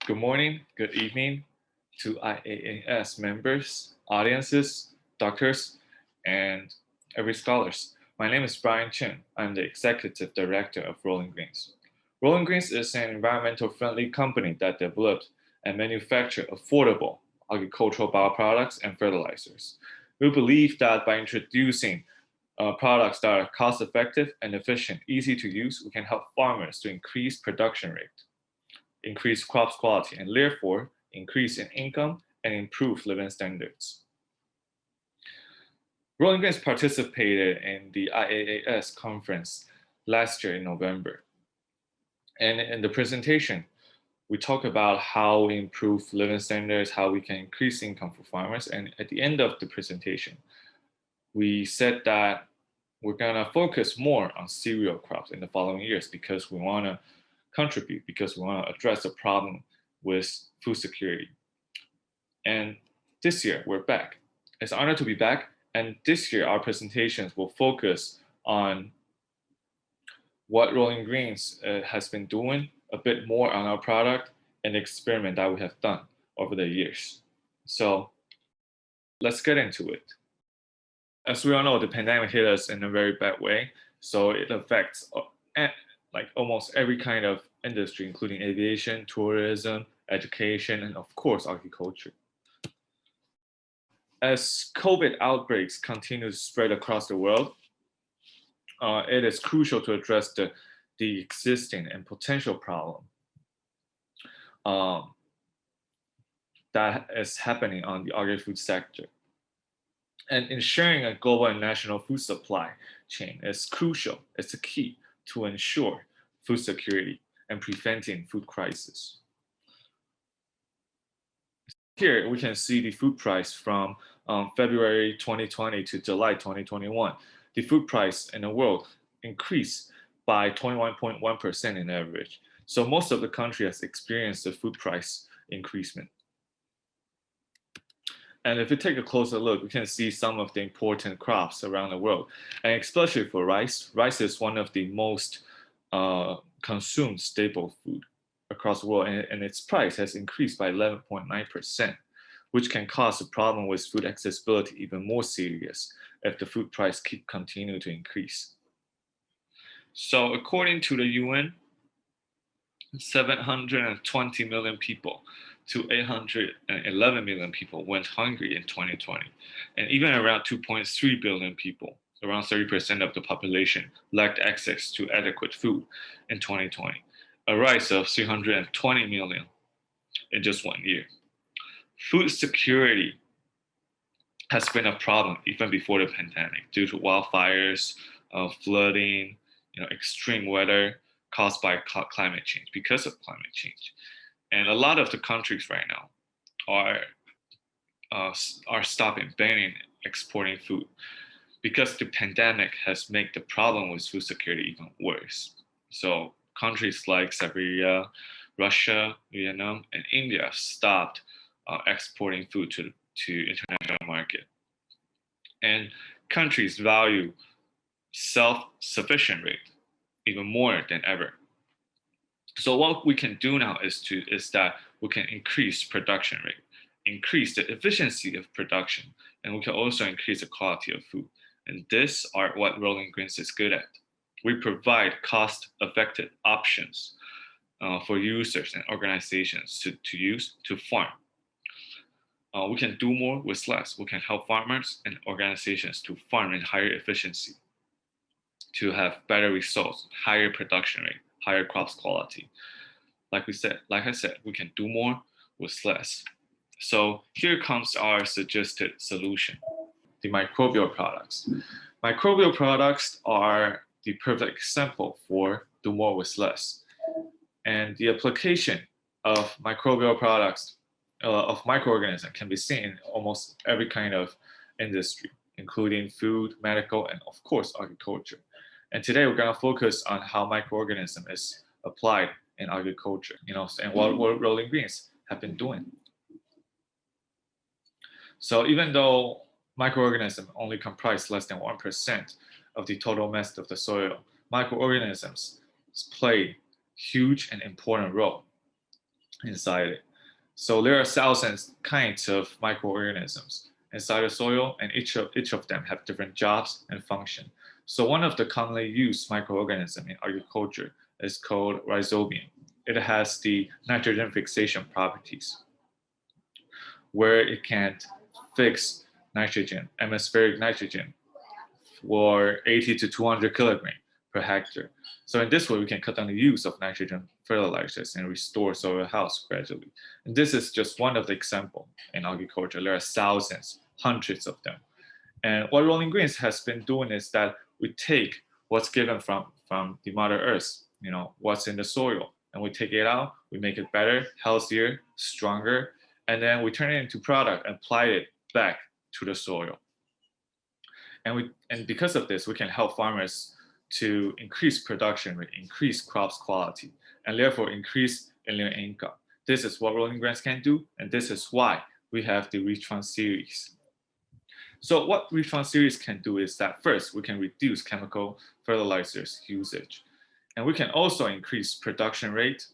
Good morning, good evening to IAAS members, audiences, doctors, and every scholars. My name is Brian Chen. I'm the Executive Director of Rolling Greens. Rolling Greens is an environmental friendly company that develops and manufactures affordable agricultural bioproducts and fertilizers. We believe that by introducing products that are cost effective and efficient, easy to use, we can help farmers to increase production rate, increase crops quality, and therefore increase in income and improve living standards. Rolling Greens participated in the IAAS conference last year in November. And in the presentation, we talk about how we improve living standards, how we can increase income for farmers. And at the end of the presentation, we said that we're gonna focus more on cereal crops in the following years because we wanna contribute, because we wanna address the problem with food security. And this year, we're back. It's an honor to be back. And this year, our presentations will focus on what Rolling Greens has been doing, a bit more on our product and the experiment that we have done over the years. So let's get into it. As we all know, the pandemic hit us in a very bad way. So it affects like almost every kind of industry, including aviation, tourism, education, and of course, agriculture. As COVID outbreaks continue to spread across the world, it is crucial to address the existing and potential problem that is happening on the agri-food sector. And ensuring a global and national food supply chain is crucial. It's a key to ensure food security and preventing food crisis. Here we can see the food price from February 2020 to July 2021. The food price in the world increased by 21.1% in average. So most of the country has experienced the food price increasement. And if you take a closer look, we can see some of the important crops around the world. And especially for rice, rice is one of the most consumed staple food across the world, and its price has increased by 11.9%, which can cause a problem with food accessibility even more serious if the food price continue to increase. So according to the UN, 720 million people to 811 million people went hungry in 2020. And even around 2.3 billion people, around 30% of the population, lacked access to adequate food in 2020, a rise of 320 million in just 1 year. Food security has been a problem even before the pandemic due to wildfires, flooding, extreme weather caused by climate change, because of climate change. And a lot of the countries right now are stopping, banning exporting food because the pandemic has made the problem with food security even worse. So countries like Siberia, Russia, Vietnam, and India stopped exporting food to international market. And countries value self-sufficient rate even more than ever. So what we can do now is that we can increase production rate, increase the efficiency of production, and we can also increase the quality of food. And this are what Rolling Greens is good at. We provide cost-effective options for users and organizations to use to farm. We can do more with less. We can help farmers and organizations to farm in higher efficiency, to have better results, higher production rate, higher crops quality. Like I said, we can do more with less. So here comes our suggested solution, the microbial products. Microbial products are the perfect example for do more with less. And the application of microbial products, of microorganisms, can be seen in almost every kind of industry, including food, medical, and of course, agriculture. And today we're going to focus on how microorganism is applied in agriculture, and what Rolling Greens have been doing. So even though microorganisms only comprise less than 1% of the total mass of the soil, microorganisms play huge and important role inside it. So there are thousands kinds of microorganisms inside the soil, and each of them have different jobs and function. So one of the commonly used microorganism in agriculture is called rhizobium. It has the nitrogen fixation properties, where it can fix nitrogen, atmospheric nitrogen, for 80 to 200 kilogram per hectare. So in this way, we can cut down the use of nitrogen fertilizers and restore soil health gradually. And this is just one of the examples in agriculture. There are thousands, hundreds of them. And what Rolling Greens has been doing is that we take what's given from the Mother Earth, what's in the soil, and we take it out, we make it better, healthier, stronger, and then we turn it into product and apply it back to the soil. And because of this, we can help farmers to increase production rate, increase crops quality, and therefore increase in their income. This is what Rolling Greens can do, and this is why we have the Reach-Run series. So what Reach-Run series can do is that first, we can reduce chemical fertilizers usage, and we can also increase production rate,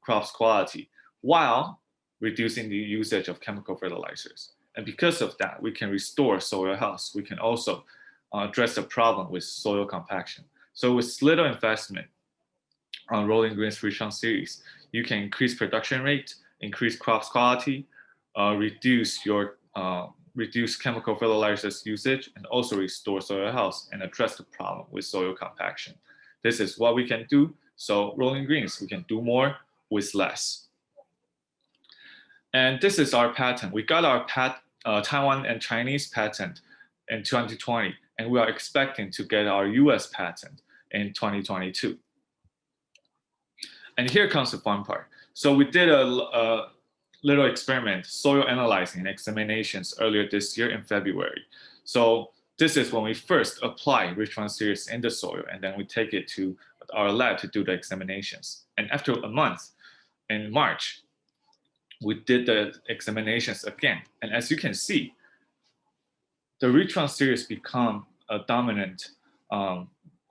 crops quality, while reducing the usage of chemical fertilizers. And because of that, we can restore soil health. We can also address the problem with soil compaction. So with little investment on Rolling Greens Reach-Run series, you can increase production rate, increase crops quality, reduce chemical fertilizers usage, and also restore soil health and address the problem with soil compaction. This is what we can do. So Rolling Greens, we can do more with less. And this is our patent. We got our Taiwan and Chinese patent in 2020, and we are expecting to get our US patent in 2022. And here comes the fun part. So we did a little experiment, soil analyzing and examinations earlier this year in February. So this is when we first apply Reach-Run series in the soil, and then we take it to our lab to do the examinations. And after a month, in March, we did the examinations again. And as you can see, the Reach-Run series become a dominant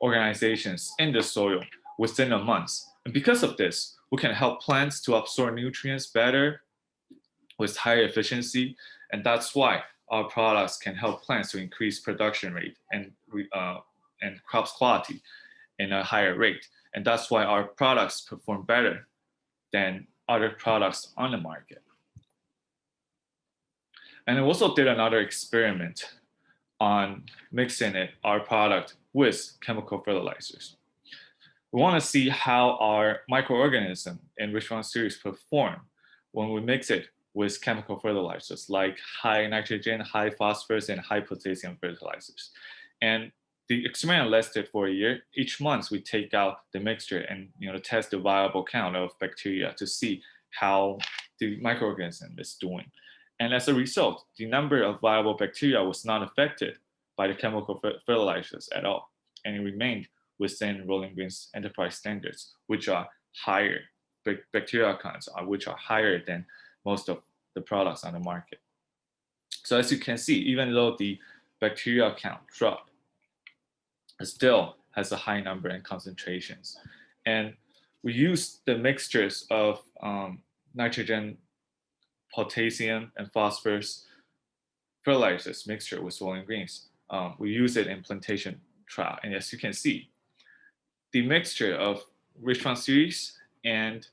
organizations in the soil within a month. And because of this, we can help plants to absorb nutrients better with higher efficiency. And that's why our products can help plants to increase production rate and crops quality in a higher rate. And that's why our products perform better than other products on the market. And I also did another experiment on mixing our product with chemical fertilizers. We want to see how our microorganism in Reach-Run series perform when we mix it with chemical fertilizers like high nitrogen, high phosphorus, and high potassium fertilizers. And the experiment lasted for a year. Each month we take out the mixture and test the viable count of bacteria to see how the microorganism is doing. And as a result, the number of viable bacteria was not affected by the chemical fertilizers at all, and it remained within Rolling Greens enterprise standards, which are higher, bacteria counts which are higher than most of the products on the market. So as you can see, even though the bacteria count dropped, it still has a high number and concentrations. And we use the mixtures of nitrogen, potassium, and phosphorus fertilizers mixture with Rolling Greens. We use it in Plantation Trial. And as you can see, the mixture of Reach-Run series and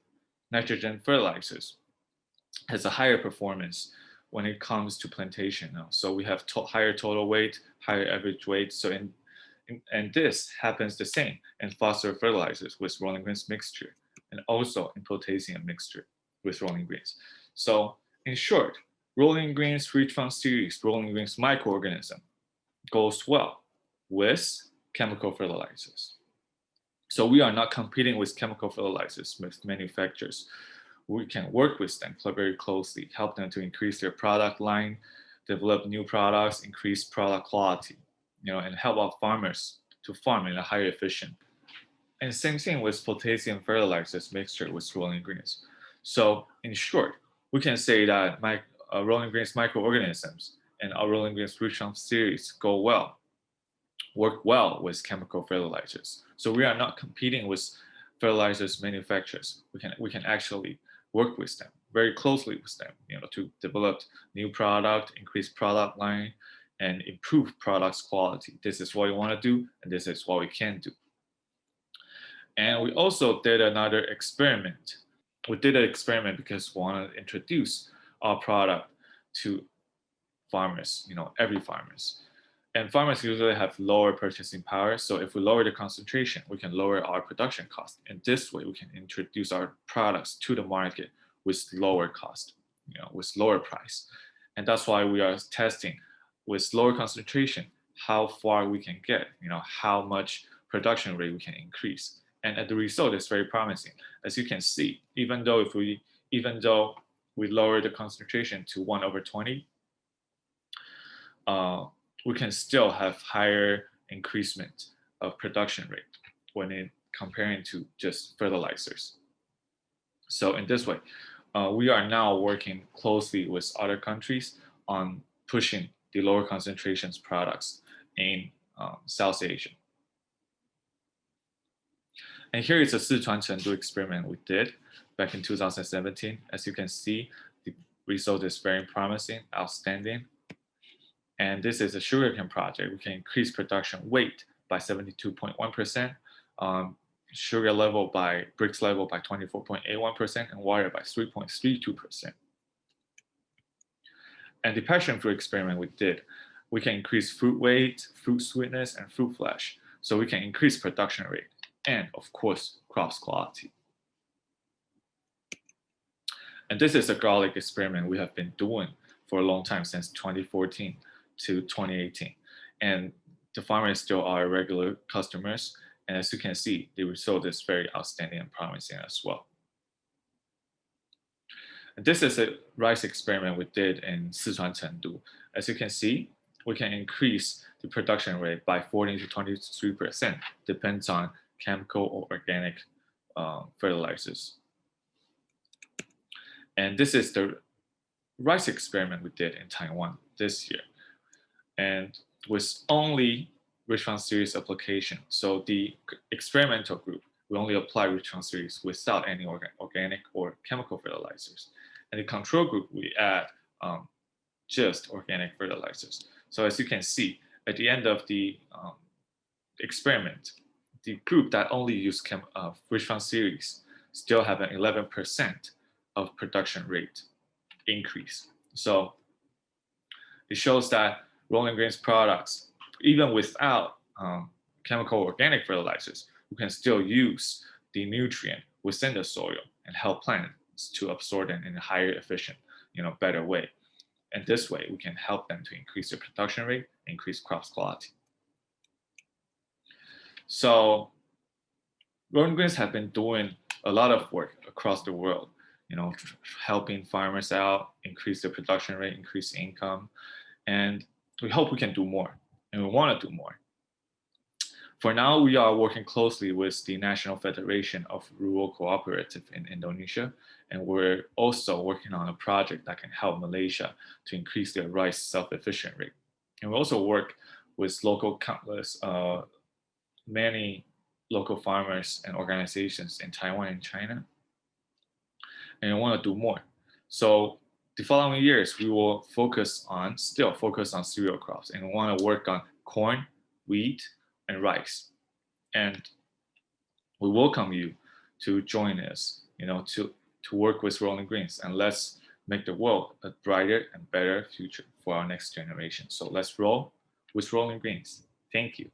nitrogen fertilizers has a higher performance when it comes to plantation now. So we have higher total weight, higher average weight. So and this happens the same in phosphorus fertilizers with Rolling Greens mixture, and also in potassium mixture with Rolling Greens. So in short, Rolling Greens Reach-Run series, Rolling Greens microorganism goes well with chemical fertilizers. So we are not competing with chemical fertilizers with manufacturers. We can work with them very closely, help them to increase their product line, develop new products, increase product quality, and help our farmers to farm in a higher efficient. And same thing with potassium fertilizers mixture with Rolling Greens. So in short, we can say that Rolling Greens microorganisms and our Rolling Greens Reach-Run series work well with chemical fertilizers. So we are not competing with fertilizers manufacturers. We can actually work with them very closely with them, to develop new product, increase product line, and improve products quality. This is what we want to do, and this is what we can do. And we also did another experiment. We did an experiment because we want to introduce our product to farmers, every farmers. And farmers usually have lower purchasing power. So if we lower the concentration, we can lower our production cost. And this way we can introduce our products to the market with lower cost, with lower price. And that's why we are testing with lower concentration, how far we can get, how much production rate we can increase. And the result is very promising. As you can see, even though we lower the concentration to 1/20, we can still have higher increasement of production rate when comparing to just fertilizers. So in this way, we are now working closely with other countries on pushing the lower concentrations products in South Asia. And here is a Sichuan Chengdu experiment we did back in 2017. As you can see, the result is very promising, outstanding. And this is a sugarcane project. We can increase production weight by 72.1%, sugar level by bricks level by 24.81%, and water by 3.32%. And the passion fruit experiment we did, we can increase fruit weight, fruit sweetness, and fruit flesh. So we can increase production rate and, of course, crops quality. And this is a garlic experiment we have been doing for a long time, since 2014 to 2018. And the farmers still are regular customers. And as you can see, the result is very outstanding and promising as well. And this is a rice experiment we did in Sichuan Chengdu. As you can see, we can increase the production rate by 14 to 23%, depends on chemical or organic fertilizers. And this is the rice experiment we did in Taiwan this year. And with only Richmond series application. So the experimental group, we only apply Richmond series without any organic or chemical fertilizers. And the control group, we add just organic fertilizers. So as you can see, at the end of the experiment, the group that only use Richmond series still have an 11% of production rate increase. So it shows that Rolling Greens products, even without chemical organic fertilizers, we can still use the nutrient within the soil and help plants to absorb them in a higher efficient, better way. And this way, we can help them to increase their production rate, increase crops quality. So Rolling Greens have been doing a lot of work across the world, helping farmers out, increase their production rate, increase income. And we hope we can do more, and we want to do more. For now, we are working closely with the National Federation of Rural Cooperative in Indonesia, and we're also working on a project that can help Malaysia to increase their rice self-efficient rate. And we also work with many local farmers and organizations in Taiwan and China, and we want to do more. So the following years, we will still focus on cereal crops, and we want to work on corn, wheat, and rice. And we welcome you to join us, to work with Rolling Greens, and let's make the world a brighter and better future for our next generation. So let's roll with Rolling Greens. Thank you.